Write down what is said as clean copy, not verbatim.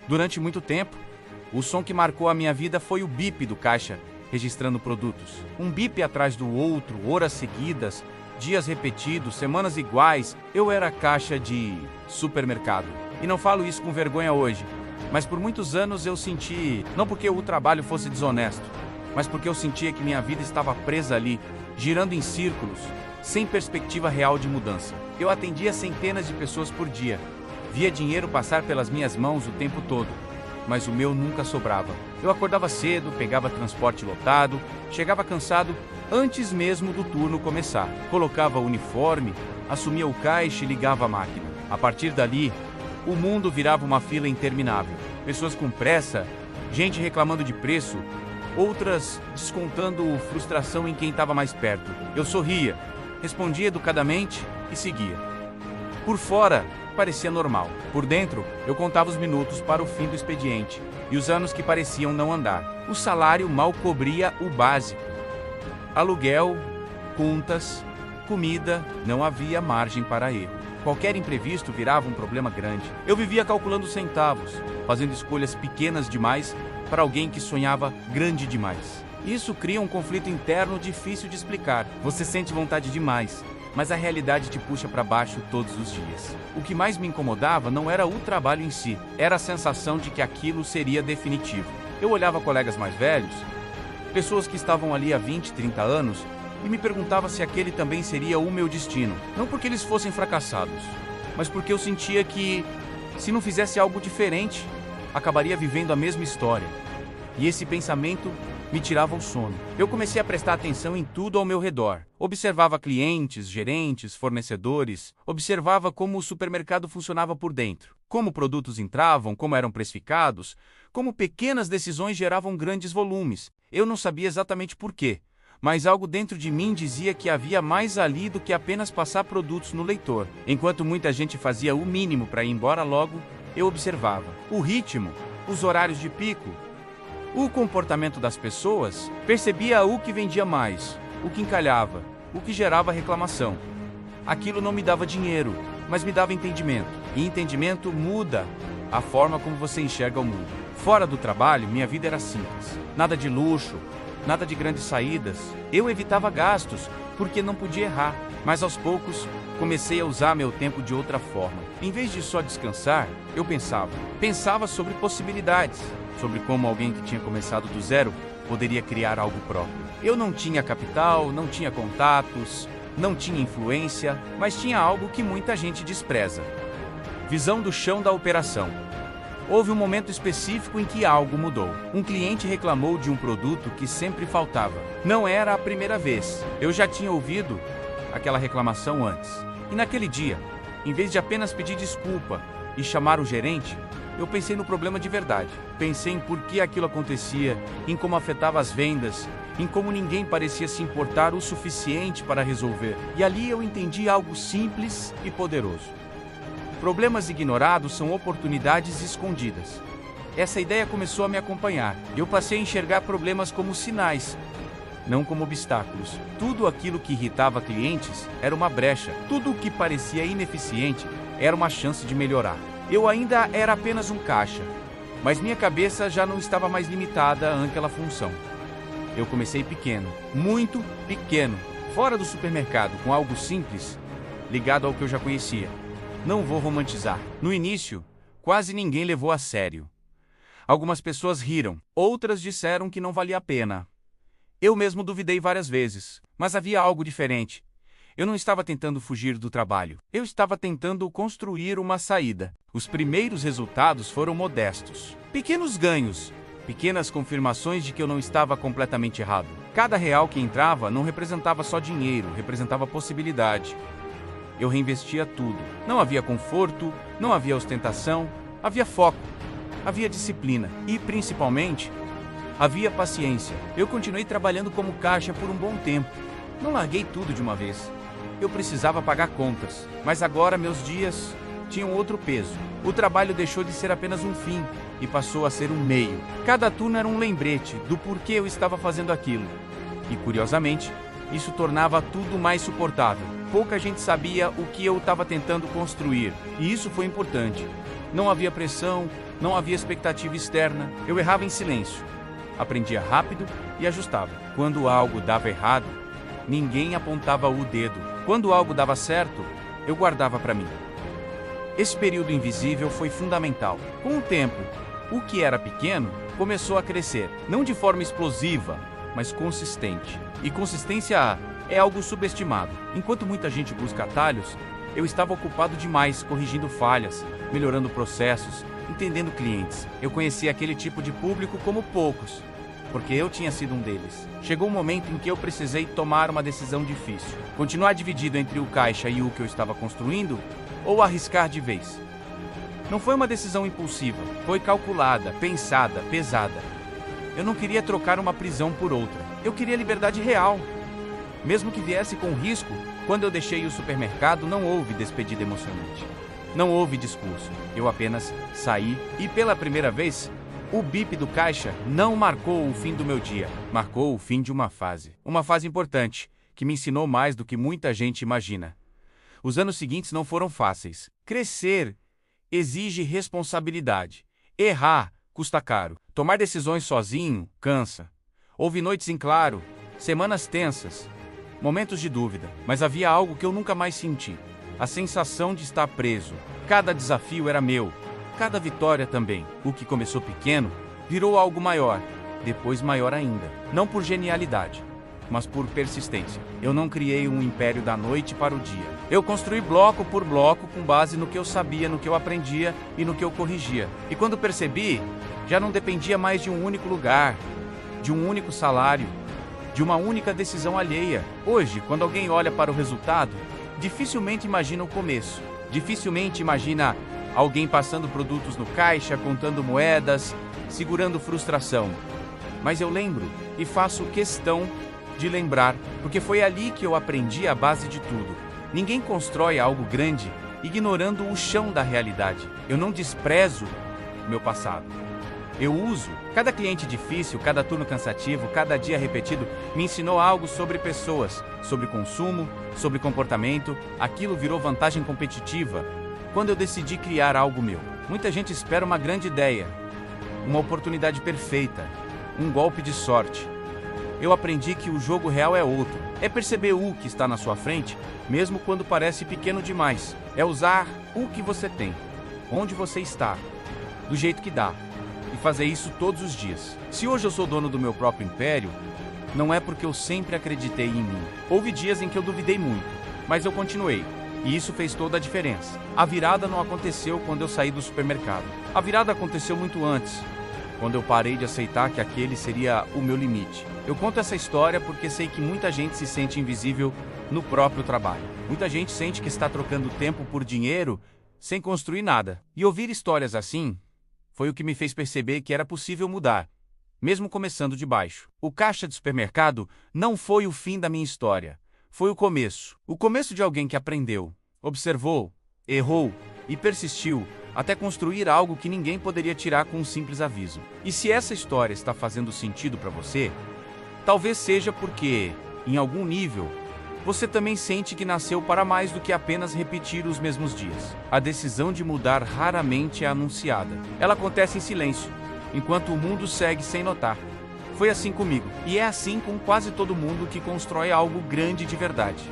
Durante muito tempo, o som que marcou a minha vida foi o bip do caixa, registrando produtos. Um bip atrás do outro, horas seguidas, dias repetidos, semanas iguais. Eu era caixa de supermercado. E não falo isso com vergonha hoje, mas por muitos anos eu senti, não porque o trabalho fosse desonesto, mas porque eu sentia que minha vida estava presa ali, girando em círculos, sem perspectiva real de mudança. Eu atendia centenas de pessoas por dia, via dinheiro passar pelas minhas mãos o tempo todo, mas o meu nunca sobrava. Eu acordava cedo, pegava transporte lotado, chegava cansado antes mesmo do turno começar. Colocava o uniforme, assumia o caixa e ligava a máquina. A partir dali, o mundo virava uma fila interminável. Pessoas com pressa, gente reclamando de preço, outras descontando frustração em quem estava mais perto. Eu sorria, respondia educadamente e seguia. Por fora, parecia normal. Por dentro, eu contava os minutos para o fim do expediente e os anos que pareciam não andar. O salário mal cobria o básico. Aluguel, contas, comida, não havia margem para erro. Qualquer imprevisto virava um problema grande. Eu vivia calculando centavos, fazendo escolhas pequenas demais para alguém que sonhava grande demais. Isso cria um conflito interno difícil de explicar. Você sente vontade demais, mas a realidade te puxa para baixo todos os dias. O que mais me incomodava não era o trabalho em si, era a sensação de que aquilo seria definitivo. Eu olhava colegas mais velhos, pessoas que estavam ali há 20, 30 anos, e me perguntava se aquele também seria o meu destino. Não porque eles fossem fracassados, mas porque eu sentia que, se não fizesse algo diferente, acabaria vivendo a mesma história. E esse pensamento me tirava o sono. Eu comecei a prestar atenção em tudo ao meu redor. Observava clientes, gerentes, fornecedores. Observava como o supermercado funcionava por dentro. Como produtos entravam, como eram precificados, como pequenas decisões geravam grandes volumes. Eu não sabia exatamente por quê, mas algo dentro de mim dizia que havia mais ali do que apenas passar produtos no leitor. Enquanto muita gente fazia o mínimo para ir embora logo, eu observava o ritmo, os horários de pico, o comportamento das pessoas, percebia o que vendia mais, o que encalhava, o que gerava reclamação. Aquilo não me dava dinheiro, mas me dava entendimento. E entendimento muda a forma como você enxerga o mundo. Fora do trabalho, minha vida era simples. Nada de luxo, nada de grandes saídas. Eu evitava gastos, porque não podia errar. Mas aos poucos, comecei a usar meu tempo de outra forma. Em vez de só descansar, eu pensava sobre possibilidades, sobre como alguém que tinha começado do zero poderia criar algo próprio. Eu não tinha capital, não tinha contatos, não tinha influência, mas tinha algo que muita gente despreza: visão do chão da operação. Houve um momento específico em que algo mudou. Um cliente reclamou de um produto que sempre faltava. Não era a primeira vez. Eu já tinha ouvido aquela reclamação antes. E naquele dia, em vez de apenas pedir desculpa e chamar o gerente, eu pensei no problema de verdade. Pensei em por que aquilo acontecia, em como afetava as vendas, em como ninguém parecia se importar o suficiente para resolver. E ali eu entendi algo simples e poderoso. Problemas ignorados são oportunidades escondidas. Essa ideia começou a me acompanhar. Eu passei a enxergar problemas como sinais, não como obstáculos. Tudo aquilo que irritava clientes era uma brecha. Tudo o que parecia ineficiente era uma chance de melhorar. Eu ainda era apenas um caixa, mas minha cabeça já não estava mais limitada àquela função. Eu comecei pequeno, muito pequeno, fora do supermercado, com algo simples, ligado ao que eu já conhecia. Não vou romantizar. No início, quase ninguém levou a sério. Algumas pessoas riram, outras disseram que não valia a pena. Eu mesmo duvidei várias vezes, mas havia algo diferente. Eu não estava tentando fugir do trabalho. Eu estava tentando construir uma saída. Os primeiros resultados foram modestos. Pequenos ganhos, pequenas confirmações de que eu não estava completamente errado. Cada real que entrava não representava só dinheiro, representava possibilidade. Eu reinvestia tudo. Não havia conforto, não havia ostentação, havia foco, havia disciplina e, principalmente, havia paciência. Eu continuei trabalhando como caixa por um bom tempo. Não larguei tudo de uma vez. Eu precisava pagar contas, mas agora meus dias tinham outro peso. O trabalho deixou de ser apenas um fim e passou a ser um meio. Cada turno era um lembrete do porquê eu estava fazendo aquilo. E, curiosamente, isso tornava tudo mais suportável. Pouca gente sabia o que eu estava tentando construir, e isso foi importante. Não havia pressão, não havia expectativa externa. Eu errava em silêncio. Aprendia rápido e ajustava. Quando algo dava errado, ninguém apontava o dedo. Quando algo dava certo, eu guardava para mim. Esse período invisível foi fundamental. Com o tempo, o que era pequeno começou a crescer, não de forma explosiva, mas consistente. E consistência é algo subestimado. Enquanto muita gente busca atalhos, eu estava ocupado demais corrigindo falhas, melhorando processos, entendendo clientes. Eu conhecia aquele tipo de público como poucos, porque eu tinha sido um deles. Chegou um momento em que eu precisei tomar uma decisão difícil. Continuar dividido entre o caixa e o que eu estava construindo, ou arriscar de vez. Não foi uma decisão impulsiva, foi calculada, pensada, pesada. Eu não queria trocar uma prisão por outra. Eu queria liberdade real. Mesmo que viesse com risco, quando eu deixei o supermercado, não houve despedida emocionante. Não houve discurso. Eu apenas saí e, pela primeira vez, o bip do caixa não marcou o fim do meu dia. Marcou o fim de uma fase. Uma fase importante, que me ensinou mais do que muita gente imagina. Os anos seguintes não foram fáceis. Crescer exige responsabilidade. Errar custa caro. Tomar decisões sozinho cansa. Houve noites em claro, semanas tensas, momentos de dúvida. Mas havia algo que eu nunca mais senti. A sensação de estar preso. Cada desafio era meu. Cada vitória também. O que começou pequeno virou algo maior. Depois maior ainda. Não por genialidade, mas por persistência. Eu não criei um império da noite para o dia. Eu construí bloco por bloco com base no que eu sabia, no que eu aprendia e no que eu corrigia. E quando percebi, já não dependia mais de um único lugar, de um único salário, de uma única decisão alheia. Hoje, quando alguém olha para o resultado, dificilmente imagina o começo. Dificilmente imagina alguém passando produtos no caixa, contando moedas, segurando frustração. Mas eu lembro e faço questão de lembrar, porque foi ali que eu aprendi a base de tudo. Ninguém constrói algo grande ignorando o chão da realidade. Eu não desprezo meu passado. Eu uso. Cada cliente difícil, cada turno cansativo, cada dia repetido me ensinou algo sobre pessoas, sobre consumo, sobre comportamento. Aquilo virou vantagem competitiva quando eu decidi criar algo meu. Muita gente espera uma grande ideia, uma oportunidade perfeita, um golpe de sorte. Eu aprendi que o jogo real é outro. É perceber o que está na sua frente, mesmo quando parece pequeno demais. É usar o que você tem, onde você está, do jeito que dá. E fazer isso todos os dias. Se hoje eu sou dono do meu próprio império, não é porque eu sempre acreditei em mim. Houve dias em que eu duvidei muito, mas eu continuei. E isso fez toda a diferença. A virada não aconteceu quando eu saí do supermercado. A virada aconteceu muito antes, quando eu parei de aceitar que aquele seria o meu limite. Eu conto essa história porque sei que muita gente se sente invisível no próprio trabalho. Muita gente sente que está trocando tempo por dinheiro sem construir nada. E ouvir histórias assim foi o que me fez perceber que era possível mudar, mesmo começando de baixo. O caixa de supermercado não foi o fim da minha história. Foi o começo. O começo de alguém que aprendeu, observou, errou e persistiu até construir algo que ninguém poderia tirar com um simples aviso. E se essa história está fazendo sentido para você, talvez seja porque, em algum nível, você também sente que nasceu para mais do que apenas repetir os mesmos dias. A decisão de mudar raramente é anunciada. Ela acontece em silêncio, enquanto o mundo segue sem notar. Foi assim comigo, e é assim com quase todo mundo que constrói algo grande de verdade.